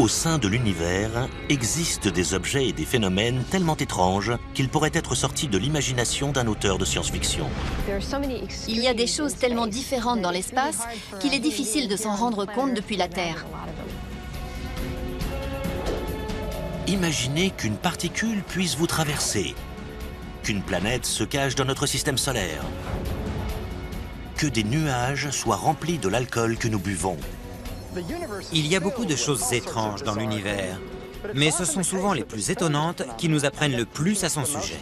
Au sein de l'univers, existent des objets et des phénomènes tellement étranges qu'ils pourraient être sortis de l'imagination d'un auteur de science-fiction. Il y a des choses tellement différentes dans l'espace qu'il est difficile de s'en rendre compte depuis la Terre. Imaginez qu'une particule puisse vous traverser, qu'une planète se cache dans notre système solaire, que des nuages soient remplis de l'alcool que nous buvons. Il y a beaucoup de choses étranges dans l'univers, mais ce sont souvent les plus étonnantes qui nous apprennent le plus à son sujet.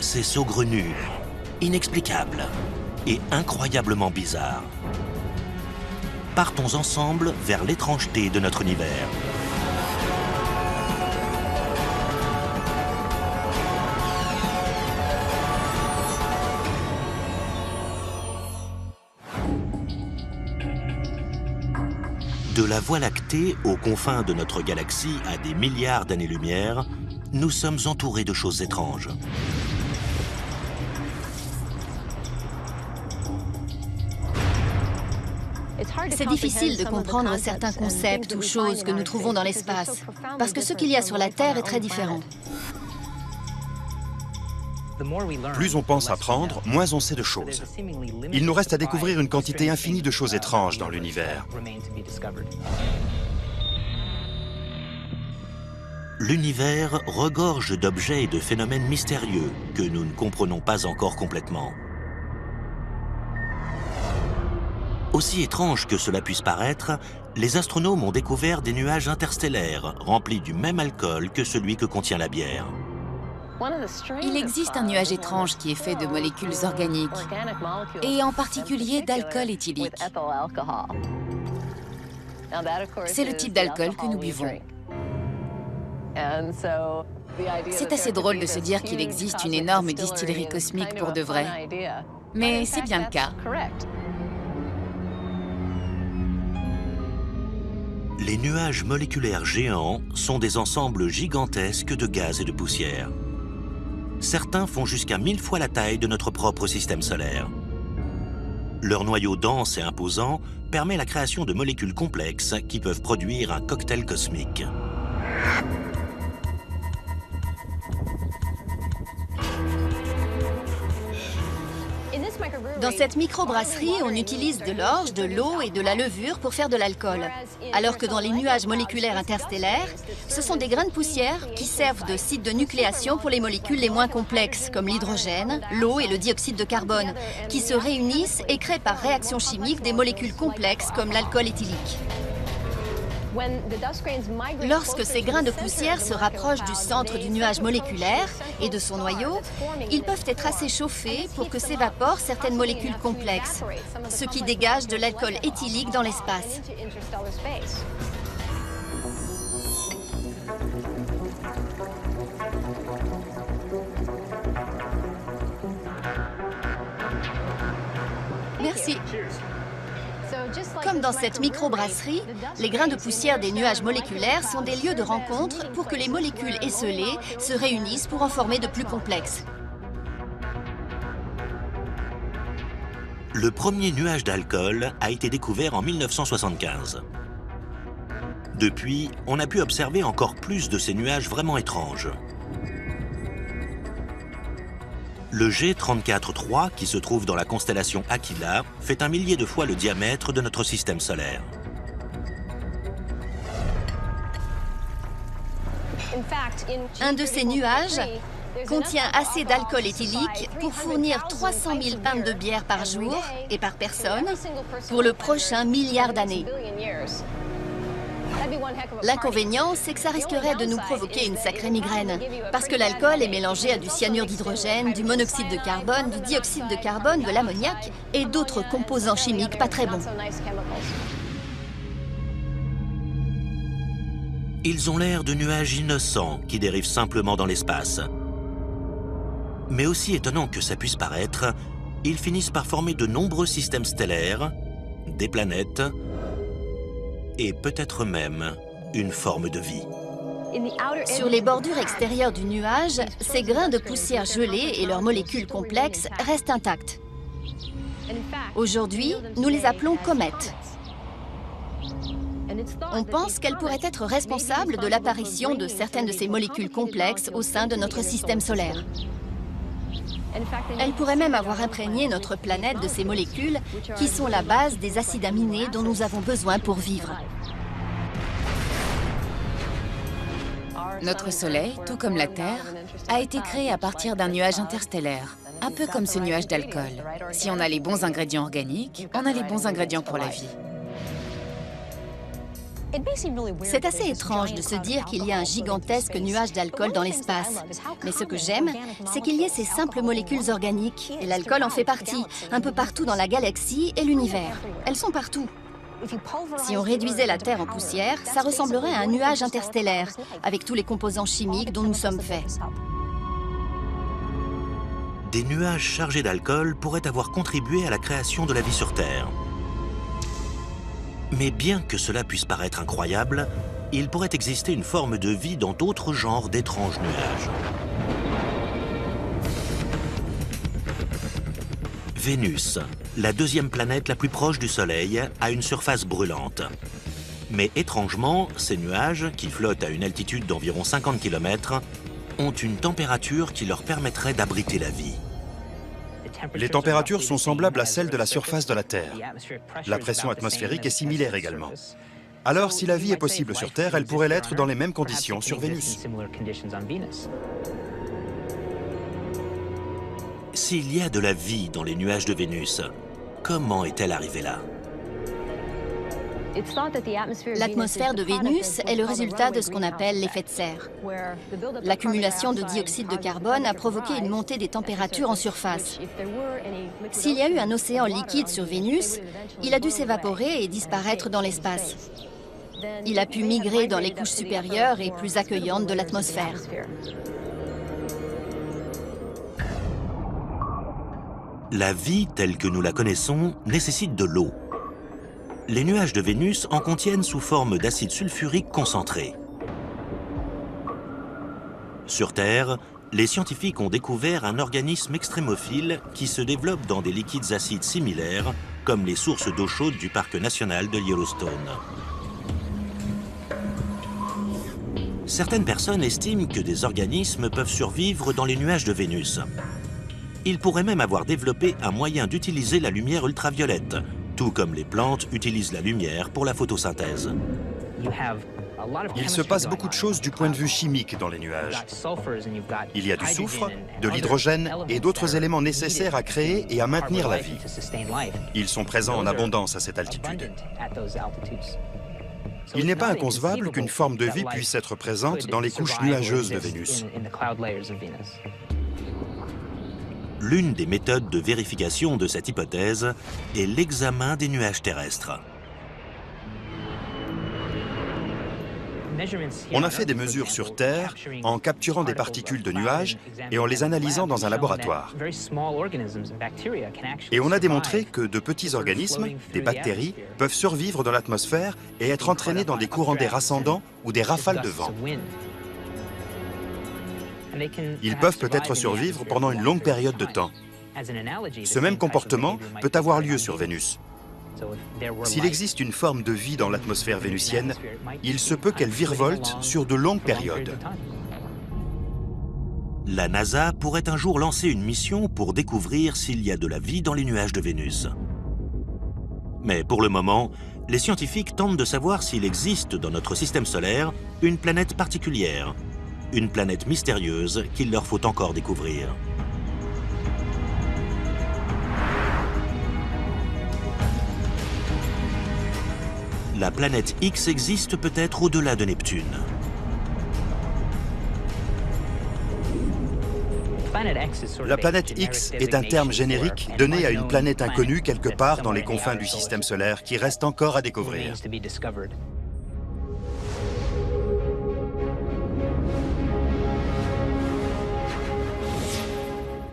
C'est saugrenu, inexplicable et incroyablement bizarre. Partons ensemble vers l'étrangeté de notre univers. De la Voie lactée aux confins de notre galaxie à des milliards d'années-lumière, nous sommes entourés de choses étranges. C'est difficile de comprendre certains concepts ou choses que nous trouvons dans l'espace, parce que ce qu'il y a sur la Terre est très différent. Plus on pense apprendre, moins on sait de choses. Il nous reste à découvrir une quantité infinie de choses étranges dans l'univers. L'univers regorge d'objets et de phénomènes mystérieux que nous ne comprenons pas encore complètement. Aussi étrange que cela puisse paraître, les astronomes ont découvert des nuages interstellaires remplis du même alcool que celui que contient la bière. Il existe un nuage étrange qui est fait de molécules organiques, et en particulier d'alcool éthylique. C'est le type d'alcool que nous buvons. C'est assez drôle de se dire qu'il existe une énorme distillerie cosmique pour de vrai. Mais c'est bien le cas. Les nuages moléculaires géants sont des ensembles gigantesques de gaz et de poussière. Certains font jusqu'à 1000 fois la taille de notre propre système solaire. Leur noyau dense et imposant permet la création de molécules complexes qui peuvent produire un cocktail cosmique. Dans cette microbrasserie, on utilise de l'orge, de l'eau et de la levure pour faire de l'alcool. Alors que dans les nuages moléculaires interstellaires, ce sont des grains de poussière qui servent de site de nucléation pour les molécules les moins complexes, comme l'hydrogène, l'eau et le dioxyde de carbone, qui se réunissent et créent par réaction chimique des molécules complexes comme l'alcool éthylique. Lorsque ces grains de poussière se rapprochent du centre du nuage moléculaire et de son noyau, ils peuvent être assez chauffés pour que s'évaporent certaines molécules complexes, ce qui dégage de l'alcool éthylique dans l'espace. Merci. Comme dans cette microbrasserie, les grains de poussière des nuages moléculaires sont des lieux de rencontre pour que les molécules esselées se réunissent pour en former de plus complexes. Le premier nuage d'alcool a été découvert en 1975. Depuis, on a pu observer encore plus de ces nuages vraiment étranges. Le G34-3, qui se trouve dans la constellation Aquila, fait 1 millier de fois le diamètre de notre système solaire. Un de ces nuages contient assez d'alcool éthylique pour fournir 300 000 pintes de bière par jour et par personne pour le prochain milliard d'années. L'inconvénient, c'est que ça risquerait de nous provoquer une sacrée migraine, parce que l'alcool est mélangé à du cyanure d'hydrogène, du monoxyde de carbone, du dioxyde de carbone, de l'ammoniac et d'autres composants chimiques pas très bons. Ils ont l'air de nuages innocents qui dérivent simplement dans l'espace. Mais aussi étonnant que ça puisse paraître, ils finissent par former de nombreux systèmes stellaires, des planètes et peut-être même une forme de vie. Sur les bordures extérieures du nuage, ces grains de poussière gelés et leurs molécules complexes restent intacts. Aujourd'hui, nous les appelons comètes. On pense qu'elle pourrait être responsable de l'apparition de certaines de ces molécules complexes au sein de notre système solaire. Elle pourrait même avoir imprégné notre planète de ces molécules qui sont la base des acides aminés dont nous avons besoin pour vivre. Notre Soleil, tout comme la Terre, a été créé à partir d'un nuage interstellaire, un peu comme ce nuage d'alcool. Si on a les bons ingrédients organiques, on a les bons ingrédients pour la vie. C'est assez étrange de se dire qu'il y a un gigantesque nuage d'alcool dans l'espace. Mais ce que j'aime, c'est qu'il y ait ces simples molécules organiques, et l'alcool en fait partie, un peu partout dans la galaxie et l'univers. Elles sont partout. Si on réduisait la Terre en poussière, ça ressemblerait à un nuage interstellaire, avec tous les composants chimiques dont nous sommes faits. Des nuages chargés d'alcool pourraient avoir contribué à la création de la vie sur Terre. Mais bien que cela puisse paraître incroyable, il pourrait exister une forme de vie dans d'autres genres d'étranges nuages. Vénus, la deuxième planète la plus proche du Soleil, a une surface brûlante. Mais étrangement, ces nuages, qui flottent à une altitude d'environ 50 km, ont une température qui leur permettrait d'abriter la vie. Les températures sont semblables à celles de la surface de la Terre. La pression atmosphérique est similaire également. Alors, si la vie est possible sur Terre, elle pourrait l'être dans les mêmes conditions sur Vénus. S'il y a de la vie dans les nuages de Vénus, comment est-elle arrivée là? L'atmosphère de Vénus est le résultat de ce qu'on appelle l'effet de serre. L'accumulation de dioxyde de carbone a provoqué une montée des températures en surface. S'il y a eu un océan liquide sur Vénus, il a dû s'évaporer et disparaître dans l'espace. Il a pu migrer dans les couches supérieures et plus accueillantes de l'atmosphère. La vie, telle que nous la connaissons, nécessite de l'eau. Les nuages de Vénus en contiennent sous forme d'acide sulfurique concentré. Sur Terre, les scientifiques ont découvert un organisme extrémophile qui se développe dans des liquides acides similaires, comme les sources d'eau chaude du parc national de Yellowstone. Certaines personnes estiment que des organismes peuvent survivre dans les nuages de Vénus. Ils pourraient même avoir développé un moyen d'utiliser la lumière ultraviolette, tout comme les plantes utilisent la lumière pour la photosynthèse. Il se passe beaucoup de choses du point de vue chimique dans les nuages. Il y a du soufre, de l'hydrogène et d'autres éléments nécessaires à créer et à maintenir la vie. Ils sont présents en abondance à cette altitude. Il n'est pas inconcevable qu'une forme de vie puisse être présente dans les couches nuageuses de Vénus. L'une des méthodes de vérification de cette hypothèse est l'examen des nuages terrestres. On a fait des mesures sur Terre en capturant des particules de nuages et en les analysant dans un laboratoire. Et on a démontré que de petits organismes, des bactéries, peuvent survivre dans l'atmosphère et être entraînés dans des courants d'air ascendants ou des rafales de vent. Ils peuvent peut-être survivre pendant une longue période de temps. Ce même comportement peut avoir lieu sur Vénus. S'il existe une forme de vie dans l'atmosphère vénusienne, il se peut qu'elle virevolte sur de longues périodes. La NASA pourrait un jour lancer une mission pour découvrir s'il y a de la vie dans les nuages de Vénus. Mais pour le moment, les scientifiques tentent de savoir s'il existe dans notre système solaire une planète particulière, une planète mystérieuse qu'il leur faut encore découvrir. La planète X existe peut-être au-delà de Neptune. La planète X est un terme générique donné à une planète inconnue quelque part dans les confins du système solaire qui reste encore à découvrir.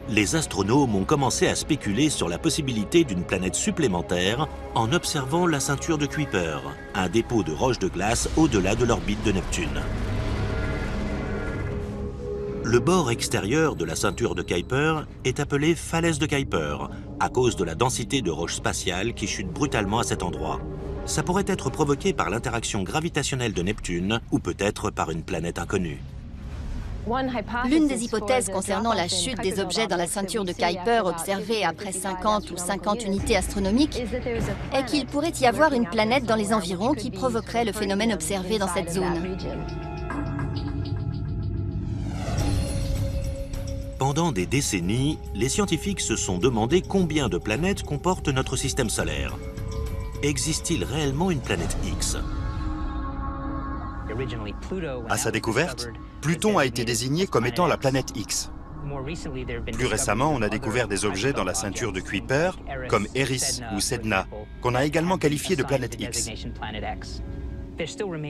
Les astronomes ont commencé à spéculer sur la possibilité d'une planète supplémentaire en observant la ceinture de Kuiper, un dépôt de roches de glace au-delà de l'orbite de Neptune. Le bord extérieur de la ceinture de Kuiper est appelé falaise de Kuiper, à cause de la densité de roches spatiales qui chutent brutalement à cet endroit. Ça pourrait être provoqué par l'interaction gravitationnelle de Neptune ou peut-être par une planète inconnue. L'une des hypothèses concernant la chute des objets dans la ceinture de Kuiper observée après 50 ou 50 unités astronomiques est qu'il pourrait y avoir une planète dans les environs qui provoquerait le phénomène observé dans cette zone. Pendant des décennies, les scientifiques se sont demandé combien de planètes comporte notre système solaire. Existe-t-il réellement une planète X? À sa découverte, Pluton a été désigné comme étant la planète X. Plus récemment, on a découvert des objets dans la ceinture de Kuiper, comme Eris ou Sedna, qu'on a également qualifié de planète X.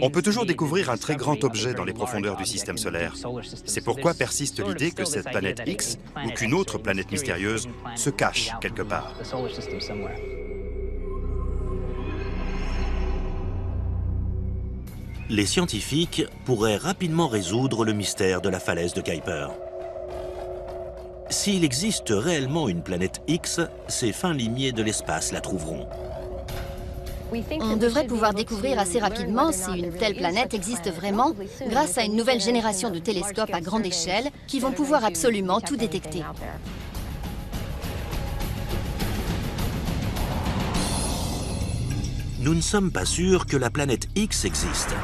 On peut toujours découvrir un très grand objet dans les profondeurs du système solaire. C'est pourquoi persiste l'idée que cette planète X, ou qu'une autre planète mystérieuse, se cache quelque part. Les scientifiques pourraient rapidement résoudre le mystère de la falaise de Kuiper. S'il existe réellement une planète X, ces fins limiers de l'espace la trouveront. On devrait pouvoir découvrir assez rapidement si une telle planète existe vraiment grâce à une nouvelle génération de télescopes à grande échelle qui vont pouvoir absolument tout détecter. Nous ne sommes pas sûrs que la planète X existe.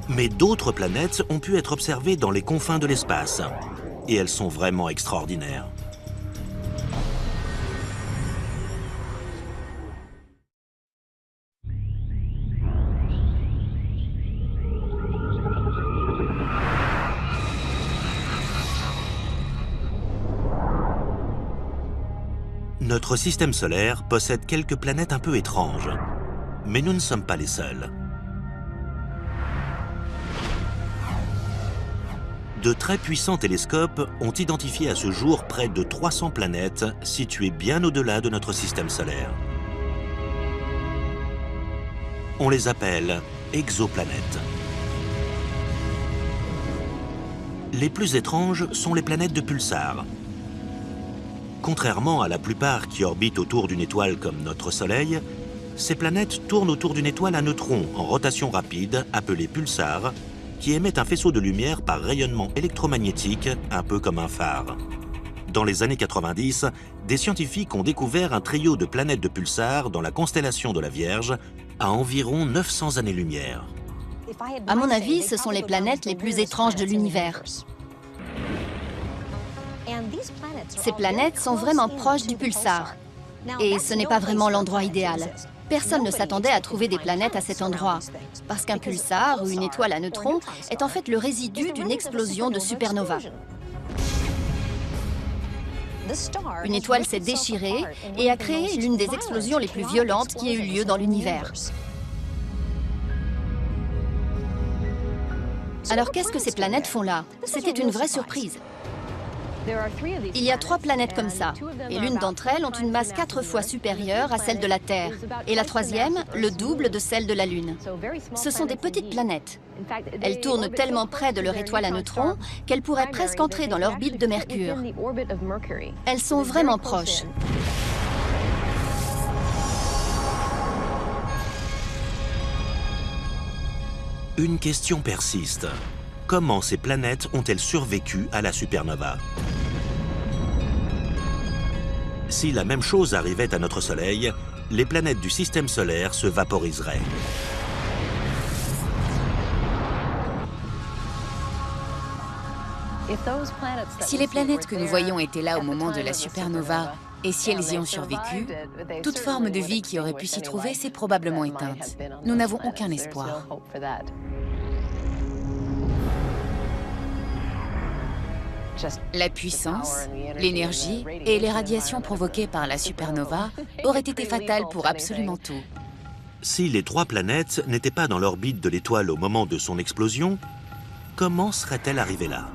Mais d'autres planètes ont pu être observées dans les confins de l'espace. Et elles sont vraiment extraordinaires. Notre système solaire possède quelques planètes un peu étranges, mais nous ne sommes pas les seuls. De très puissants télescopes ont identifié à ce jour près de 300 planètes situées bien au-delà de notre système solaire. On les appelle exoplanètes. Les plus étranges sont les planètes de pulsars. Contrairement à la plupart qui orbitent autour d'une étoile comme notre Soleil, ces planètes tournent autour d'une étoile à neutrons en rotation rapide, appelée pulsar, qui émettent un faisceau de lumière par rayonnement électromagnétique, un peu comme un phare. Dans les années 90, des scientifiques ont découvert un trio de planètes de pulsars dans la constellation de la Vierge, à environ 900 années-lumière. À mon avis, ce sont les planètes les plus étranges de l'univers. Ces planètes sont vraiment proches du pulsar. Et ce n'est pas vraiment l'endroit idéal. Personne ne s'attendait à trouver des planètes à cet endroit. Parce qu'un pulsar, ou une étoile à neutrons, est en fait le résidu d'une explosion de supernova. Une étoile s'est déchirée et a créé l'une des explosions les plus violentes qui ait eu lieu dans l'univers. Alors qu'est-ce que ces planètes font là? C'était une vraie surprise. Il y a 3 planètes comme ça, et l'une d'entre elles ont une masse 4 fois supérieure à celle de la Terre, et la troisième, le double de celle de la Lune. Ce sont des petites planètes. Elles tournent tellement près de leur étoile à neutrons qu'elles pourraient presque entrer dans l'orbite de Mercure. Elles sont vraiment proches. Une question persiste. Comment ces planètes ont-elles survécu à la supernova? Si la même chose arrivait à notre Soleil, les planètes du système solaire se vaporiseraient. Si les planètes que nous voyons étaient là au moment de la supernova, et si elles y ont survécu, toute forme de vie qui aurait pu s'y trouver s'est probablement éteinte. Nous n'avons aucun espoir. La puissance, l'énergie et les radiations provoquées par la supernova auraient été fatales pour absolument tout. Si les 3 planètes n'étaient pas dans l'orbite de l'étoile au moment de son explosion, comment seraient-elles arrivées là?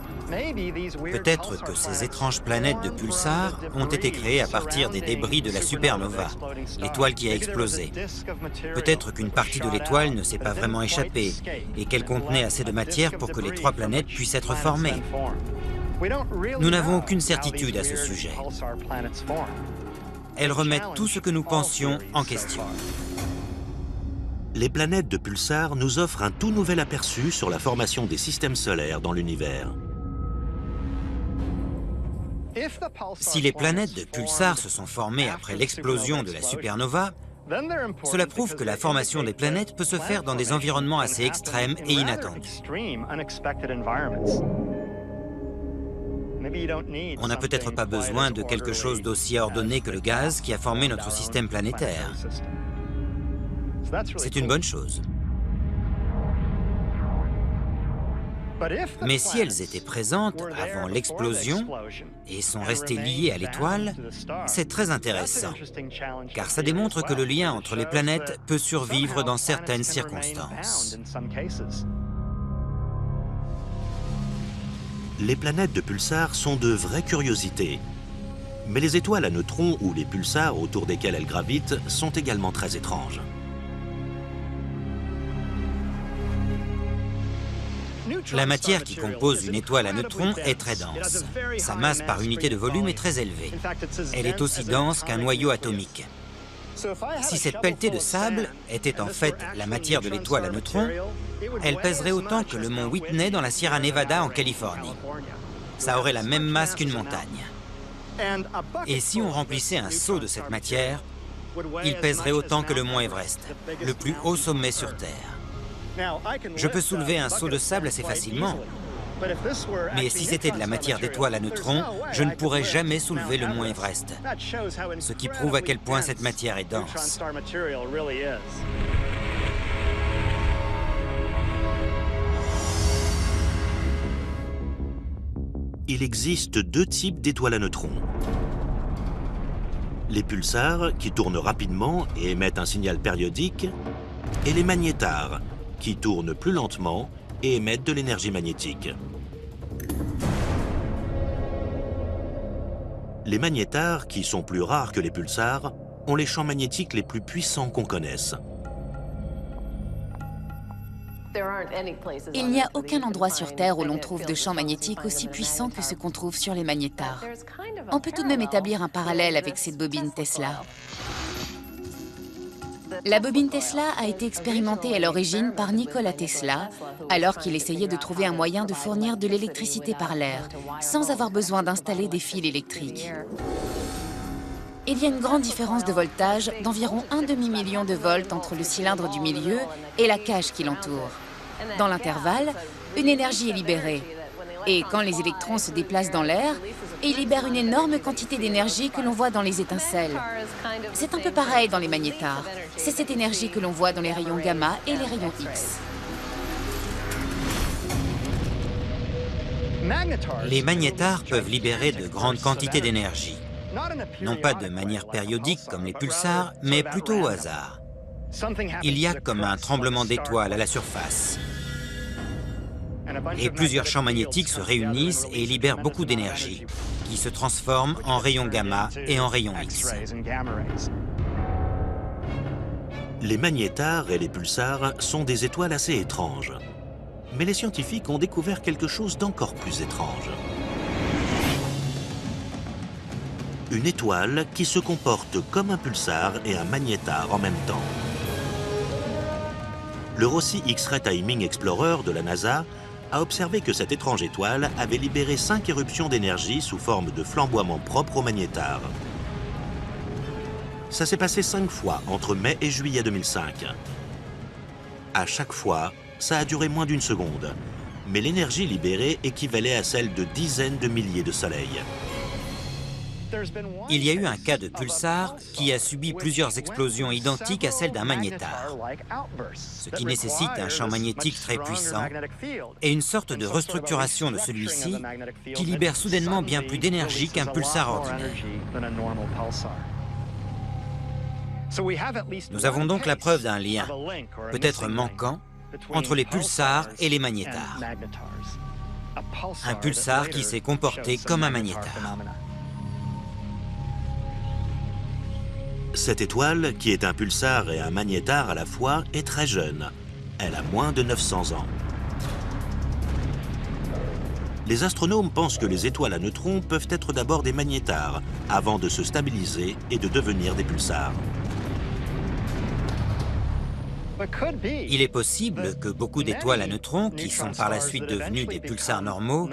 Peut-être que ces étranges planètes de pulsars ont été créées à partir des débris de la supernova, l'étoile qui a explosé. Peut-être qu'une partie de l'étoile ne s'est pas vraiment échappée et qu'elle contenait assez de matière pour que les 3 planètes puissent être formées. Nous n'avons aucune certitude à ce sujet. elles remettent tout ce que nous pensions en question. Les planètes de pulsars nous offrent un tout nouvel aperçu sur la formation des systèmes solaires dans l'univers. Si les planètes de pulsars se sont formées après l'explosion de la supernova, cela prouve que la formation des planètes peut se faire dans des environnements assez extrêmes et inattendus. On n'a peut-être pas besoin de quelque chose d'aussi ordonné que le gaz qui a formé notre système planétaire. C'est une bonne chose. Mais si elles étaient présentes avant l'explosion et sont restées liées à l'étoile, c'est très intéressant, car ça démontre que le lien entre les planètes peut survivre dans certaines circonstances. Les planètes de pulsars sont de vraies curiosités. Mais les étoiles à neutrons ou les pulsars autour desquels elles gravitent sont également très étranges. La matière qui compose une étoile à neutrons est très dense. Sa masse par unité de volume est très élevée. Elle est aussi dense qu'un noyau atomique. Si cette pelletée de sable était en fait la matière de l'étoile à neutrons, elle pèserait autant que le mont Whitney dans la Sierra Nevada en Californie. Ça aurait la même masse qu'une montagne. Et si on remplissait un seau de cette matière, il pèserait autant que le mont Everest, le plus haut sommet sur Terre. Je peux soulever un seau de sable assez facilement, mais si c'était de la matière d'étoile à neutrons, je ne pourrais jamais soulever le mont Everest, ce qui prouve à quel point cette matière est dense. Il existe deux types d'étoiles à neutrons. Les pulsars, qui tournent rapidement et émettent un signal périodique, et les magnétars, qui tournent plus lentement et émettent de l'énergie magnétique. Les magnétars, qui sont plus rares que les pulsars, ont les champs magnétiques les plus puissants qu'on connaisse. Il n'y a aucun endroit sur Terre où l'on trouve de champs magnétiques aussi puissants que ceux qu'on trouve sur les magnétars. On peut tout de même établir un parallèle avec cette bobine Tesla. La bobine Tesla a été expérimentée à l'origine par Nikola Tesla, alors qu'il essayait de trouver un moyen de fournir de l'électricité par l'air, sans avoir besoin d'installer des fils électriques. Il y a une grande différence de voltage d'environ 1 demi-million de volts entre le cylindre du milieu et la cage qui l'entoure. Dans l'intervalle, une énergie est libérée. Et quand les électrons se déplacent dans l'air, ils libèrent une énorme quantité d'énergie que l'on voit dans les étincelles. C'est un peu pareil dans les magnétars. C'est cette énergie que l'on voit dans les rayons gamma et les rayons X. Les magnétars peuvent libérer de grandes quantités d'énergie. Non pas de manière périodique comme les pulsars, mais plutôt au hasard. Il y a comme un tremblement d'étoiles à la surface. Et plusieurs champs magnétiques se réunissent et libèrent beaucoup d'énergie, qui se transforme en rayons gamma et en rayons X. Les magnétars et les pulsars sont des étoiles assez étranges. Mais les scientifiques ont découvert quelque chose d'encore plus étrange. Une étoile qui se comporte comme un pulsar et un magnétar en même temps. Le Rossi X-Ray Timing Explorer de la NASA a observé que cette étrange étoile avait libéré 5 éruptions d'énergie sous forme de flamboiements propres aux magnétars. Ça s'est passé 5 fois entre mai et juillet 2005. À chaque fois, ça a duré moins d'1 seconde, mais l'énergie libérée équivalait à celle de dizaines de milliers de soleils. Il y a eu un cas de pulsar qui a subi plusieurs explosions identiques à celles d'un magnétar, ce qui nécessite un champ magnétique très puissant et une sorte de restructuration de celui-ci qui libère soudainement bien plus d'énergie qu'un pulsar ordinaire. Nous avons donc la preuve d'un lien, peut-être manquant, entre les pulsars et les magnétars. Un pulsar qui s'est comporté comme un magnétar. Cette étoile, qui est un pulsar et un magnétar à la fois, est très jeune. Elle a moins de 900 ans. Les astronomes pensent que les étoiles à neutrons peuvent être d'abord des magnétars, avant de se stabiliser et de devenir des pulsars. Il est possible que beaucoup d'étoiles à neutrons, qui sont par la suite devenues des pulsars normaux,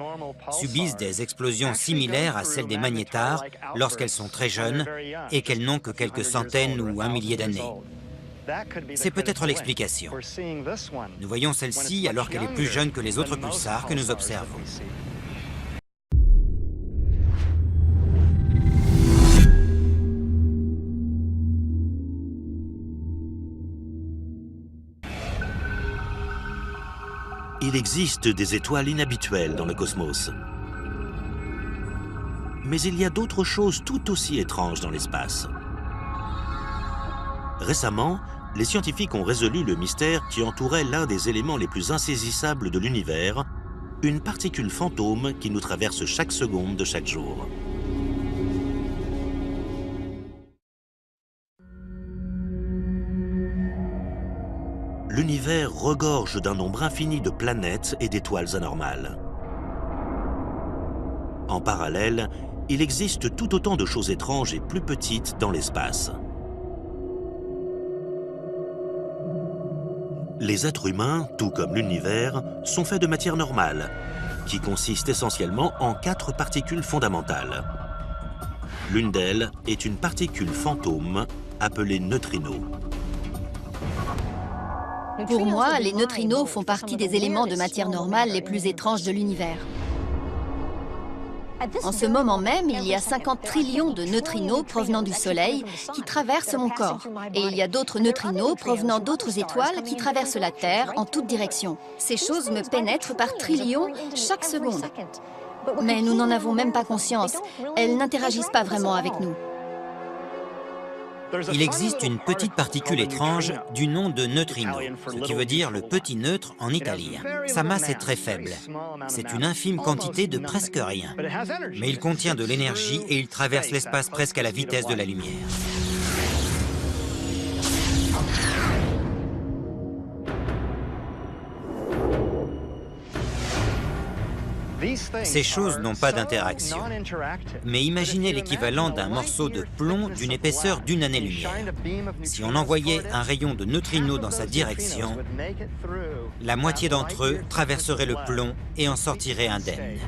subissent des explosions similaires à celles des magnétars lorsqu'elles sont très jeunes et qu'elles n'ont que quelques centaines ou un millier d'années. C'est peut-être l'explication. Nous voyons celle-ci alors qu'elle est plus jeune que les autres pulsars que nous observons. Il existe des étoiles inhabituelles dans le cosmos. Mais il y a d'autres choses tout aussi étranges dans l'espace. Récemment, les scientifiques ont résolu le mystère qui entourait l'un des éléments les plus insaisissables de l'univers, une particule fantôme qui nous traverse chaque seconde de chaque jour. L'univers regorge d'un nombre infini de planètes et d'étoiles anormales. En parallèle, il existe tout autant de choses étranges et plus petites dans l'espace. Les êtres humains, tout comme l'univers, sont faits de matière normale, qui consiste essentiellement en 4 particules fondamentales. L'une d'elles est une particule fantôme appelée neutrino. Pour moi, les neutrinos font partie des éléments de matière normale les plus étranges de l'univers. En ce moment même, il y a 50 trillions de neutrinos provenant du Soleil qui traversent mon corps. Et il y a d'autres neutrinos provenant d'autres étoiles qui traversent la Terre en toutes directions. Ces choses me pénètrent par trillions chaque seconde. Mais nous n'en avons même pas conscience. Elles n'interagissent pas vraiment avec nous. Il existe une petite particule étrange du nom de neutrino, ce qui veut dire le petit neutre en italien. Sa masse est très faible. C'est une infime quantité de presque rien. Mais il contient de l'énergie et il traverse l'espace presque à la vitesse de la lumière. Ces choses n'ont pas d'interaction. Mais imaginez l'équivalent d'un morceau de plomb d'une épaisseur d'une année-lumière. Si on envoyait un rayon de neutrinos dans sa direction, la moitié d'entre eux traverserait le plomb et en sortirait indemne.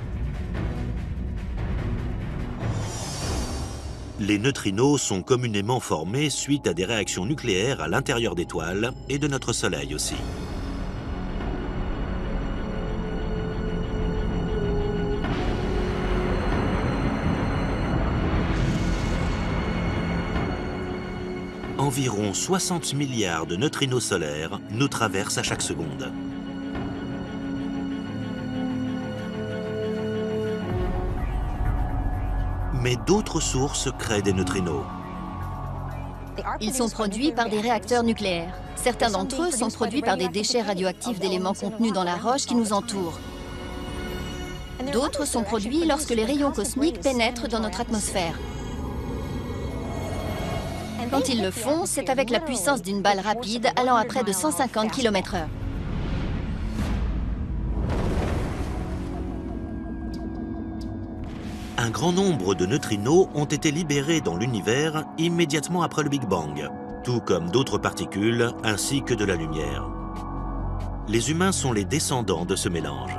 Les neutrinos sont communément formés suite à des réactions nucléaires à l'intérieur d'étoiles et de notre Soleil aussi. Environ 60 milliards de neutrinos solaires nous traversent à chaque seconde. Mais d'autres sources créent des neutrinos. Ils sont produits par des réacteurs nucléaires. Certains d'entre eux sont produits par des déchets radioactifs d'éléments contenus dans la roche qui nous entoure. D'autres sont produits lorsque les rayons cosmiques pénètrent dans notre atmosphère. Quand ils le font, c'est avec la puissance d'une balle rapide allant à près de 150 km/h. Un grand nombre de neutrinos ont été libérés dans l'univers immédiatement après le Big Bang, tout comme d'autres particules ainsi que de la lumière. Les humains sont les descendants de ce mélange.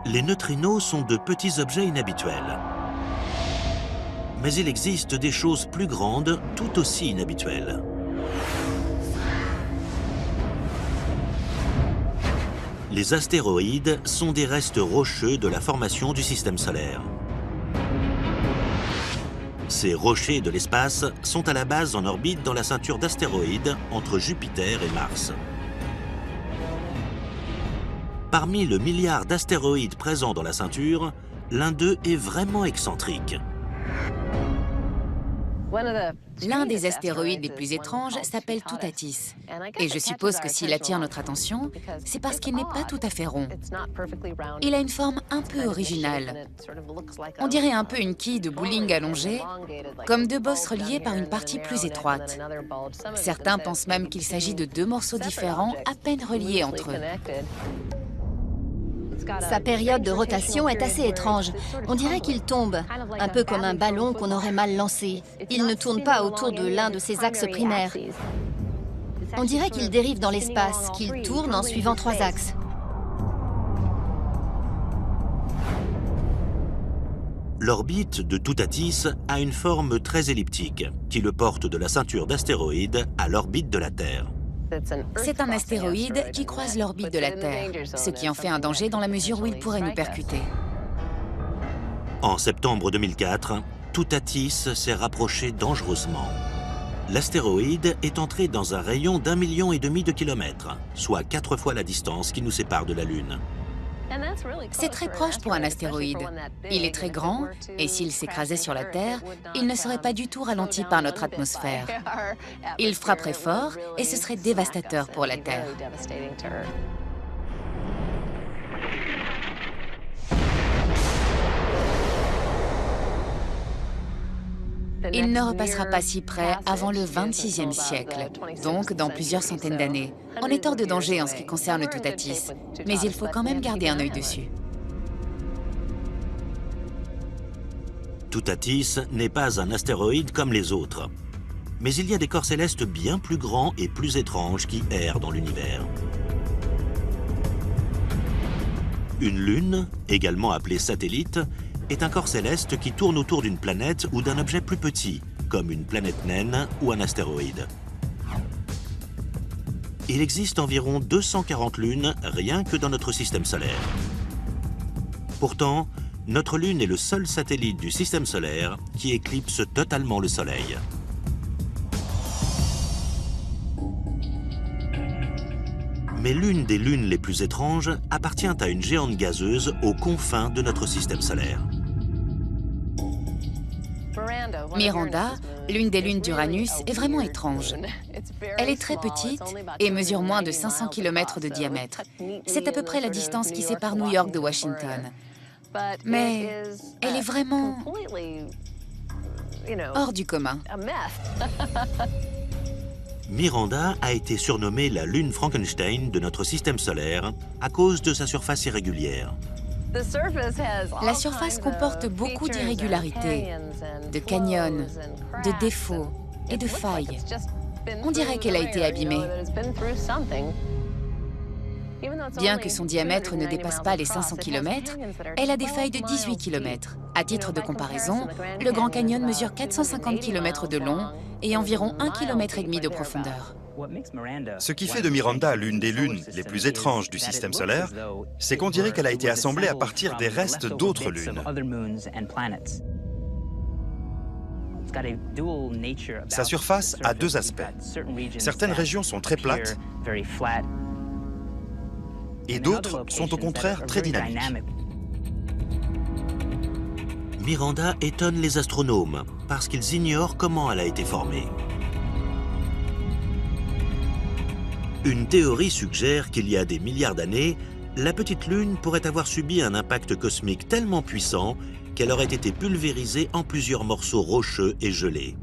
Les neutrinos sont de petits objets inhabituels. Mais il existe des choses plus grandes, tout aussi inhabituelles. Les astéroïdes sont des restes rocheux de la formation du système solaire. Ces rochers de l'espace sont à la base en orbite dans la ceinture d'astéroïdes entre Jupiter et Mars. Parmi le milliard d'astéroïdes présents dans la ceinture, l'un d'eux est vraiment excentrique. L'un des astéroïdes les plus étranges s'appelle Toutatis. Et je suppose que s'il attire notre attention, c'est parce qu'il n'est pas tout à fait rond. Il a une forme un peu originale. On dirait un peu une quille de bowling allongée, comme deux bosses reliées par une partie plus étroite. Certains pensent même qu'il s'agit de deux morceaux différents, à peine reliés entre eux. Sa période de rotation est assez étrange. On dirait qu'il tombe, un peu comme un ballon qu'on aurait mal lancé. Il ne tourne pas autour de l'un de ses axes primaires. On dirait qu'il dérive dans l'espace, qu'il tourne en suivant 3 axes. L'orbite de Toutatis a une forme très elliptique, qui le porte de la ceinture d'astéroïdes à l'orbite de la Terre. C'est un astéroïde qui croise l'orbite de la Terre, ce qui en fait un danger dans la mesure où il pourrait nous percuter. En septembre 2004, Toutatis s'est rapproché dangereusement. L'astéroïde est entré dans un rayon d'1,5 million de kilomètres, soit 4 fois la distance qui nous sépare de la Lune. C'est très proche pour un astéroïde. Il est très grand, et s'il s'écrasait sur la Terre, il ne serait pas du tout ralenti par notre atmosphère. Il frapperait fort, et ce serait dévastateur pour la Terre. Il ne repassera pas si près avant le 26e siècle, donc dans plusieurs centaines d'années. On est hors de danger en ce qui concerne Toutatis, mais il faut quand même garder un œil dessus. Toutatis n'est pas un astéroïde comme les autres. Mais il y a des corps célestes bien plus grands et plus étranges qui errent dans l'univers. Une lune, également appelée satellite, est un corps céleste qui tourne autour d'une planète ou d'un objet plus petit, comme une planète naine ou un astéroïde. Il existe environ 240 lunes rien que dans notre système solaire. Pourtant, notre Lune est le seul satellite du système solaire qui éclipse totalement le Soleil. Mais l'une des lunes les plus étranges appartient à une géante gazeuse aux confins de notre système solaire. Miranda, l'une des lunes d'Uranus, est vraiment étrange. Elle est très petite et mesure moins de 500 km de diamètre. C'est à peu près la distance qui sépare New York de Washington. Mais elle est vraiment hors du commun. Miranda a été surnommée la lune Frankenstein de notre système solaire à cause de sa surface irrégulière. La surface comporte beaucoup d'irrégularités, de canyons, de défauts et de failles. On dirait qu'elle a été abîmée. Bien que son diamètre ne dépasse pas les 500 km, elle a des failles de 18 km. À titre de comparaison, le Grand Canyon mesure 450 km de long et environ 1,5 km de profondeur. Ce qui fait de Miranda l'une des lunes les plus étranges du système solaire, c'est qu'on dirait qu'elle a été assemblée à partir des restes d'autres lunes. Sa surface a 2 aspects. Certaines régions sont très plates et d'autres sont au contraire très dynamiques. Miranda étonne les astronomes parce qu'ils ignorent comment elle a été formée. Une théorie suggère qu'il y a des milliards d'années, la petite lune pourrait avoir subi un impact cosmique tellement puissant qu'elle aurait été pulvérisée en plusieurs morceaux rocheux et gelés.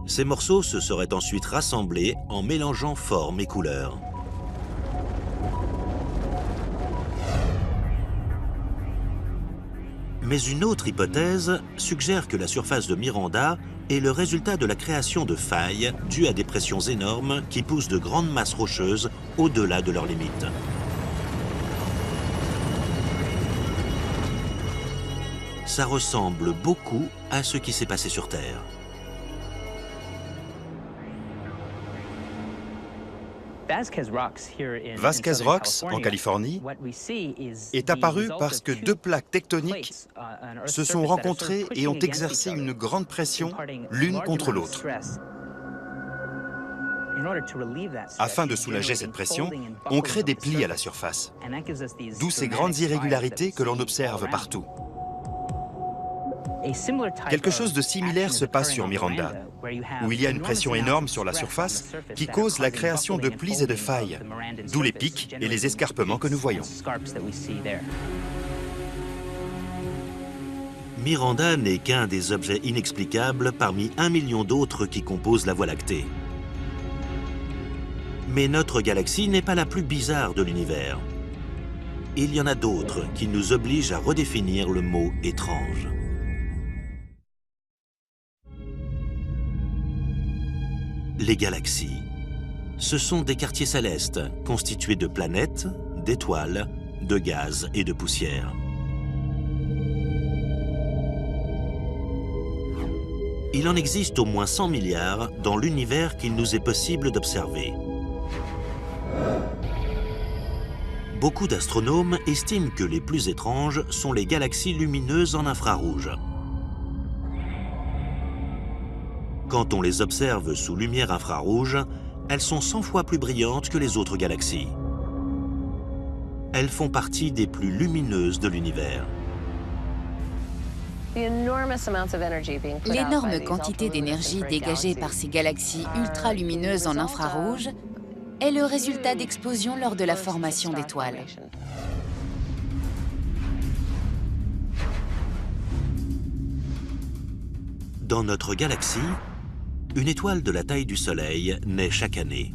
Ces morceaux se seraient ensuite rassemblés en mélangeant formes et couleurs. Mais une autre hypothèse suggère que la surface de Miranda est le résultat de la création de failles dues à des pressions énormes qui poussent de grandes masses rocheuses au-delà de leurs limites. Ça ressemble beaucoup à ce qui s'est passé sur Terre. Vasquez Rocks, en Californie, est apparu parce que 2 plaques tectoniques se sont rencontrées et ont exercé une grande pression l'une contre l'autre. Afin de soulager cette pression, on crée des plis à la surface, d'où ces grandes irrégularités que l'on observe partout. Quelque chose de similaire se passe sur Miranda, où il y a une pression énorme sur la surface qui cause la création de plis et de failles, d'où les pics et les escarpements que nous voyons. Miranda n'est qu'un des objets inexplicables parmi 1 million d'autres qui composent la Voie lactée. Mais notre galaxie n'est pas la plus bizarre de l'univers. Il y en a d'autres qui nous obligent à redéfinir le mot « étrange ». Les galaxies, ce sont des quartiers célestes constitués de planètes, d'étoiles, de gaz et de poussière. Il en existe au moins 100 milliards dans l'univers qu'il nous est possible d'observer. Beaucoup d'astronomes estiment que les plus étranges sont les galaxies lumineuses en infrarouge. Quand on les observe sous lumière infrarouge, elles sont 100 fois plus brillantes que les autres galaxies. Elles font partie des plus lumineuses de l'univers. L'énorme quantité d'énergie dégagée par ces galaxies ultralumineuses en infrarouge est le résultat d'explosions lors de la formation d'étoiles. Dans notre galaxie, une étoile de la taille du Soleil naît chaque année.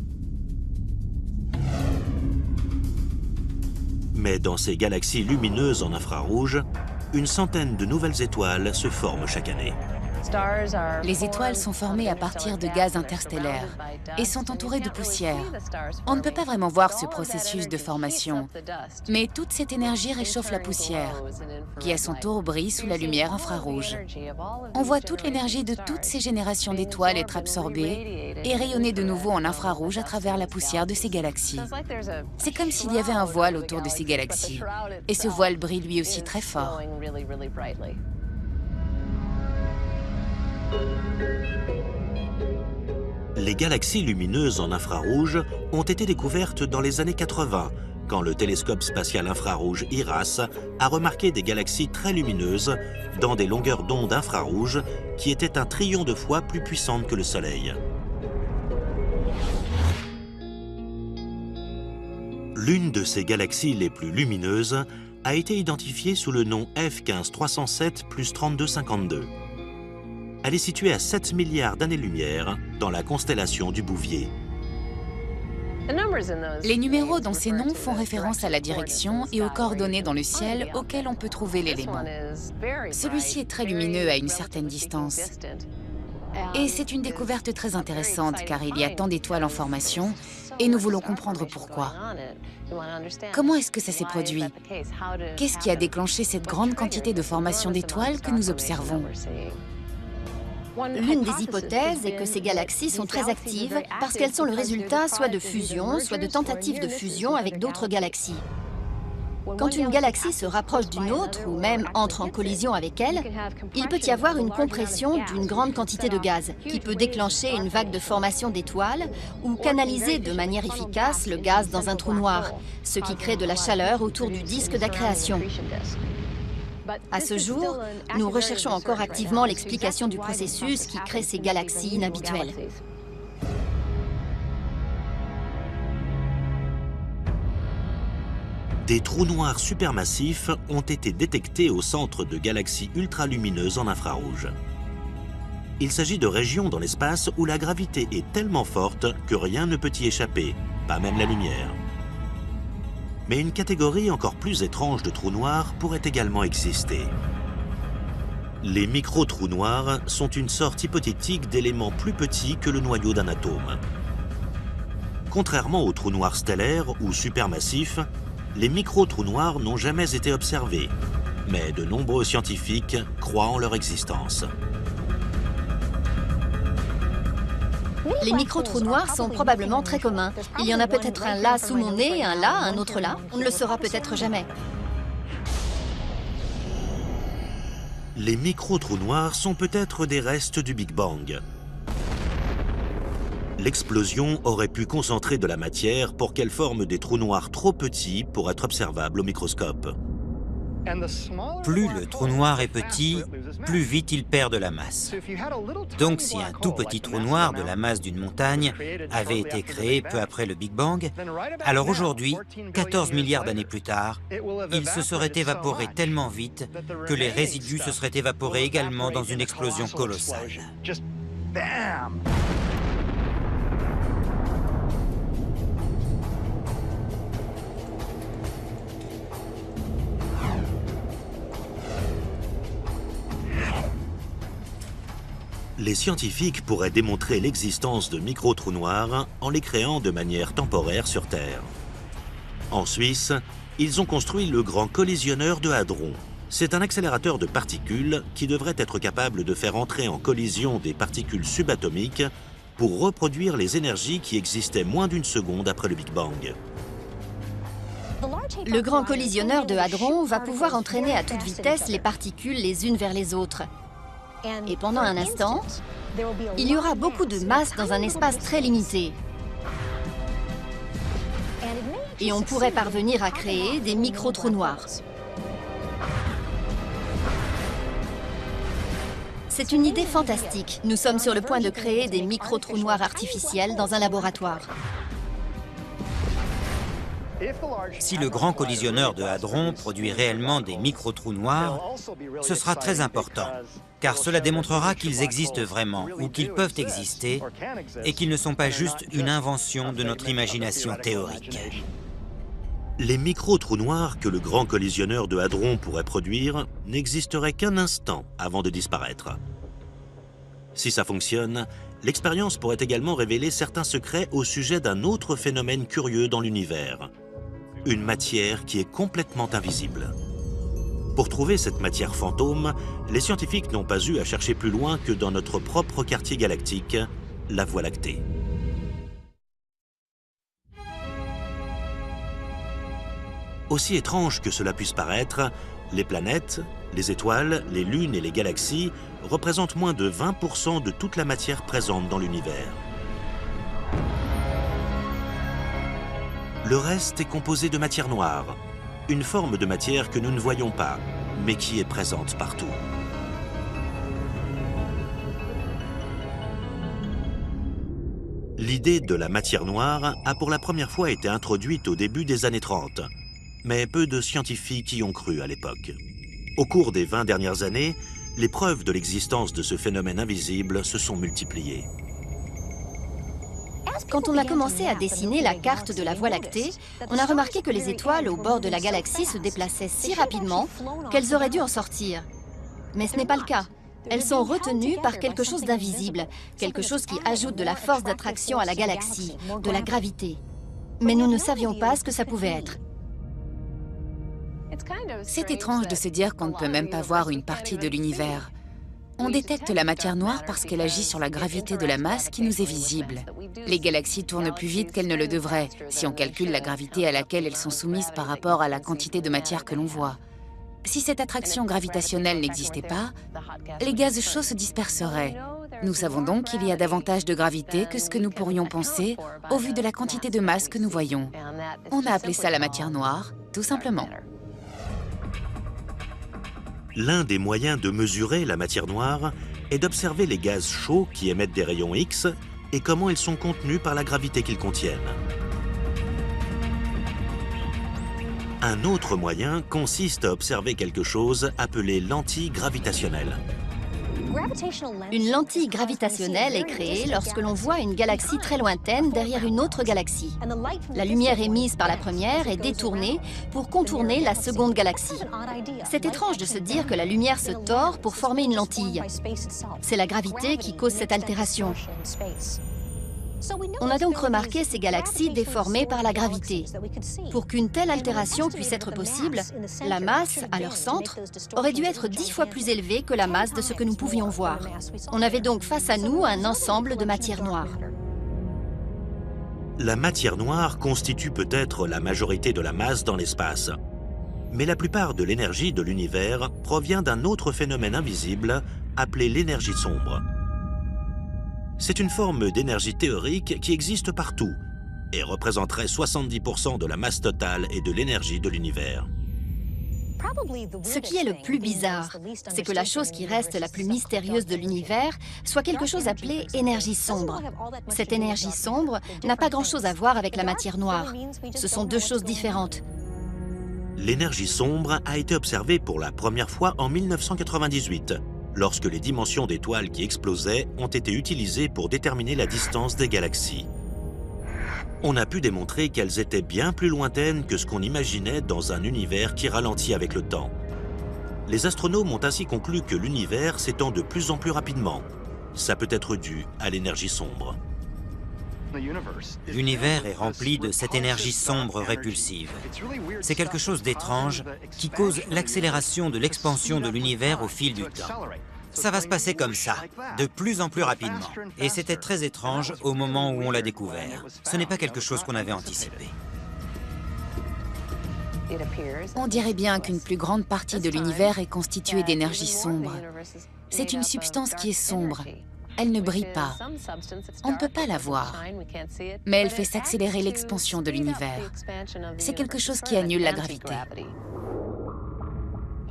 Mais dans ces galaxies lumineuses en infrarouge, une centaine de nouvelles étoiles se forment chaque année. Les étoiles sont formées à partir de gaz interstellaires et sont entourées de poussière. On ne peut pas vraiment voir ce processus de formation, mais toute cette énergie réchauffe la poussière, qui à son tour brille sous la lumière infrarouge. On voit toute l'énergie de toutes ces générations d'étoiles être absorbée et rayonner de nouveau en infrarouge à travers la poussière de ces galaxies. C'est comme s'il y avait un voile autour de ces galaxies, et ce voile brille lui aussi très fort. Les galaxies lumineuses en infrarouge ont été découvertes dans les années 80, quand le télescope spatial infrarouge IRAS a remarqué des galaxies très lumineuses dans des longueurs d'onde infrarouges qui étaient un trillion de fois plus puissantes que le Soleil. L'une de ces galaxies les plus lumineuses a été identifiée sous le nom F15307 + 3252. Elle est située à 7 milliards d'années-lumière dans la constellation du Bouvier. Les numéros dans ces noms font référence à la direction et aux coordonnées dans le ciel auxquelles on peut trouver l'élément. Celui-ci est très lumineux à une certaine distance. Et c'est une découverte très intéressante car il y a tant d'étoiles en formation et nous voulons comprendre pourquoi. Comment est-ce que ça s'est produit? Qu'est-ce qui a déclenché cette grande quantité de formation d'étoiles que nous observons? L'une des hypothèses est que ces galaxies sont très actives parce qu'elles sont le résultat soit de fusion, soit de tentatives de fusion avec d'autres galaxies. Quand une galaxie se rapproche d'une autre ou même entre en collision avec elle, il peut y avoir une compression d'une grande quantité de gaz qui peut déclencher une vague de formation d'étoiles ou canaliser de manière efficace le gaz dans un trou noir, ce qui crée de la chaleur autour du disque d'accrétion. À ce jour, nous recherchons encore activement l'explication du processus qui crée ces galaxies inhabituelles. Des trous noirs supermassifs ont été détectés au centre de galaxies ultralumineuses en infrarouge. Il s'agit de régions dans l'espace où la gravité est tellement forte que rien ne peut y échapper, pas même la lumière. Mais une catégorie encore plus étrange de trous noirs pourrait également exister. Les micro-trous noirs sont une sorte hypothétique d'éléments plus petits que le noyau d'un atome. Contrairement aux trous noirs stellaires ou supermassifs, les micro-trous noirs n'ont jamais été observés, mais de nombreux scientifiques croient en leur existence. Les micro-trous noirs sont probablement très communs. Il y en a peut-être un là sous mon nez, un là, un autre là. On ne le saura peut-être jamais. Les micro-trous noirs sont peut-être des restes du Big Bang. L'explosion aurait pu concentrer de la matière pour qu'elle forme des trous noirs trop petits pour être observables au microscope. Plus le trou noir est petit, plus vite il perd de la masse. Donc si un tout petit trou noir de la masse d'une montagne avait été créé peu après le Big Bang, alors aujourd'hui, 14 milliards d'années plus tard, il se serait évaporé tellement vite que les résidus se seraient évaporés également dans une explosion colossale. Les scientifiques pourraient démontrer l'existence de micro-trous noirs en les créant de manière temporaire sur Terre. En Suisse, ils ont construit le Grand Collisionneur de Hadron. C'est un accélérateur de particules qui devrait être capable de faire entrer en collision des particules subatomiques pour reproduire les énergies qui existaient moins d'une seconde après le Big Bang. Le Grand Collisionneur de Hadron va pouvoir entraîner à toute vitesse les particules les unes vers les autres. Et pendant un instant, il y aura beaucoup de masse dans un espace très limité. Et on pourrait parvenir à créer des micro-trous noirs. C'est une idée fantastique. Nous sommes sur le point de créer des micro-trous noirs artificiels dans un laboratoire. Si le Grand Collisionneur de Hadron produit réellement des micro-trous noirs, ce sera très important, car cela démontrera qu'ils existent vraiment, ou qu'ils peuvent exister, et qu'ils ne sont pas juste une invention de notre imagination théorique. Les micro-trous noirs que le Grand Collisionneur de Hadron pourrait produire n'existeraient qu'un instant avant de disparaître. Si ça fonctionne, l'expérience pourrait également révéler certains secrets au sujet d'un autre phénomène curieux dans l'univers. Une matière qui est complètement invisible. Pour trouver cette matière fantôme, les scientifiques n'ont pas eu à chercher plus loin que dans notre propre quartier galactique, la Voie lactée. Aussi étrange que cela puisse paraître, les planètes, les étoiles, les lunes et les galaxies représentent moins de 20% de toute la matière présente dans l'univers. Le reste est composé de matière noire, une forme de matière que nous ne voyons pas, mais qui est présente partout. L'idée de la matière noire a pour la première fois été introduite au début des années 30, mais peu de scientifiques y ont cru à l'époque. Au cours des 20 dernières années, les preuves de l'existence de ce phénomène invisible se sont multipliées. Quand on a commencé à dessiner la carte de la Voie lactée, on a remarqué que les étoiles au bord de la galaxie se déplaçaient si rapidement qu'elles auraient dû en sortir. Mais ce n'est pas le cas. Elles sont retenues par quelque chose d'invisible, quelque chose qui ajoute de la force d'attraction à la galaxie, de la gravité. Mais nous ne savions pas ce que ça pouvait être. C'est étrange de se dire qu'on ne peut même pas voir une partie de l'univers. On détecte la matière noire parce qu'elle agit sur la gravité de la masse qui nous est visible. Les galaxies tournent plus vite qu'elles ne le devraient, si on calcule la gravité à laquelle elles sont soumises par rapport à la quantité de matière que l'on voit. Si cette attraction gravitationnelle n'existait pas, les gaz chauds se disperseraient. Nous savons donc qu'il y a davantage de gravité que ce que nous pourrions penser au vu de la quantité de masse que nous voyons. On a appelé ça la matière noire, tout simplement. L'un des moyens de mesurer la matière noire est d'observer les gaz chauds qui émettent des rayons X et comment ils sont contenus par la gravité qu'ils contiennent. Un autre moyen consiste à observer quelque chose appelé lentille gravitationnelle. Une lentille gravitationnelle est créée lorsque l'on voit une galaxie très lointaine derrière une autre galaxie. La lumière émise par la première est détournée pour contourner la seconde galaxie. C'est étrange de se dire que la lumière se tord pour former une lentille. C'est la gravité qui cause cette altération. On a donc remarqué ces galaxies déformées par la gravité. Pour qu'une telle altération puisse être possible, la masse, à leur centre, aurait dû être 10 fois plus élevée que la masse de ce que nous pouvions voir. On avait donc face à nous un ensemble de matière noire. La matière noire constitue peut-être la majorité de la masse dans l'espace. Mais la plupart de l'énergie de l'univers provient d'un autre phénomène invisible appelé l'énergie sombre. C'est une forme d'énergie théorique qui existe partout et représenterait 70% de la masse totale et de l'énergie de l'univers. Ce qui est le plus bizarre, c'est que la chose qui reste la plus mystérieuse de l'univers soit quelque chose appelé énergie sombre. Cette énergie sombre n'a pas grand-chose à voir avec la matière noire. Ce sont deux choses différentes. L'énergie sombre a été observée pour la première fois en 1998, lorsque les dimensions d'étoiles qui explosaient ont été utilisées pour déterminer la distance des galaxies. On a pu démontrer qu'elles étaient bien plus lointaines que ce qu'on imaginait dans un univers qui ralentit avec le temps. Les astronomes ont ainsi conclu que l'univers s'étend de plus en plus rapidement. Ça peut être dû à l'énergie sombre. L'univers est rempli de cette énergie sombre répulsive. C'est quelque chose d'étrange qui cause l'accélération de l'expansion de l'univers au fil du temps. Ça va se passer comme ça, de plus en plus rapidement. Et c'était très étrange au moment où on l'a découvert. Ce n'est pas quelque chose qu'on avait anticipé. On dirait bien qu'une plus grande partie de l'univers est constituée d'énergie sombre. C'est une substance qui est sombre. Elle ne brille pas. On ne peut pas la voir. Mais elle fait s'accélérer l'expansion de l'univers. C'est quelque chose qui annule la gravité.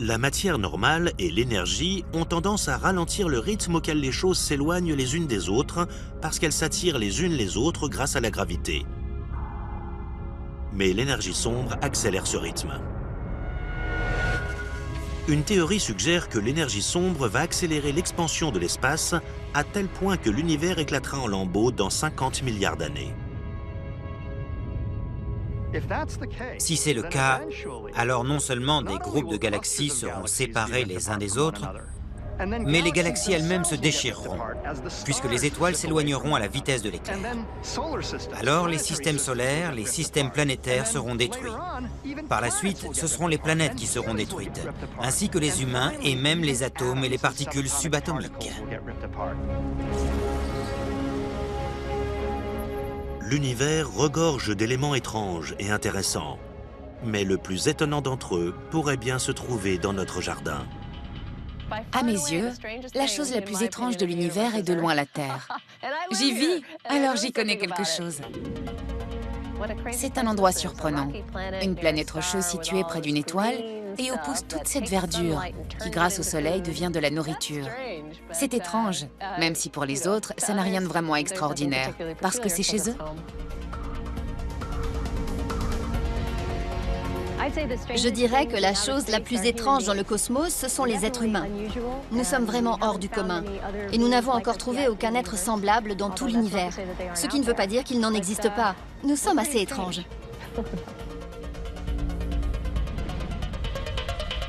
La matière normale et l'énergie ont tendance à ralentir le rythme auquel les choses s'éloignent les unes des autres parce qu'elles s'attirent les unes les autres grâce à la gravité. Mais l'énergie sombre accélère ce rythme. Une théorie suggère que l'énergie sombre va accélérer l'expansion de l'espace à tel point que l'univers éclatera en lambeaux dans 50 milliards d'années. Si c'est le cas, alors non seulement des groupes de galaxies seront séparés les uns des autres, mais les galaxies elles-mêmes se déchireront, puisque les étoiles s'éloigneront à la vitesse de l'éclair. Alors les systèmes solaires, les systèmes planétaires seront détruits. Par la suite, ce seront les planètes qui seront détruites, ainsi que les humains et même les atomes et les particules subatomiques. L'univers regorge d'éléments étranges et intéressants. Mais le plus étonnant d'entre eux pourrait bien se trouver dans notre jardin. À mes yeux, la chose la plus étrange de l'univers est de loin la Terre. J'y vis, alors j'y connais quelque chose. C'est un endroit surprenant. Une planète rocheuse située près d'une étoile et où pousse toute cette verdure qui, grâce au soleil, devient de la nourriture. C'est étrange, même si pour les autres, ça n'a rien de vraiment extraordinaire, parce que c'est chez eux. Je dirais que la chose la plus étrange dans le cosmos, ce sont les êtres humains. Nous sommes vraiment hors du commun. Et nous n'avons encore trouvé aucun être semblable dans tout l'univers. Ce qui ne veut pas dire qu'il n'en existe pas. Nous sommes assez étranges.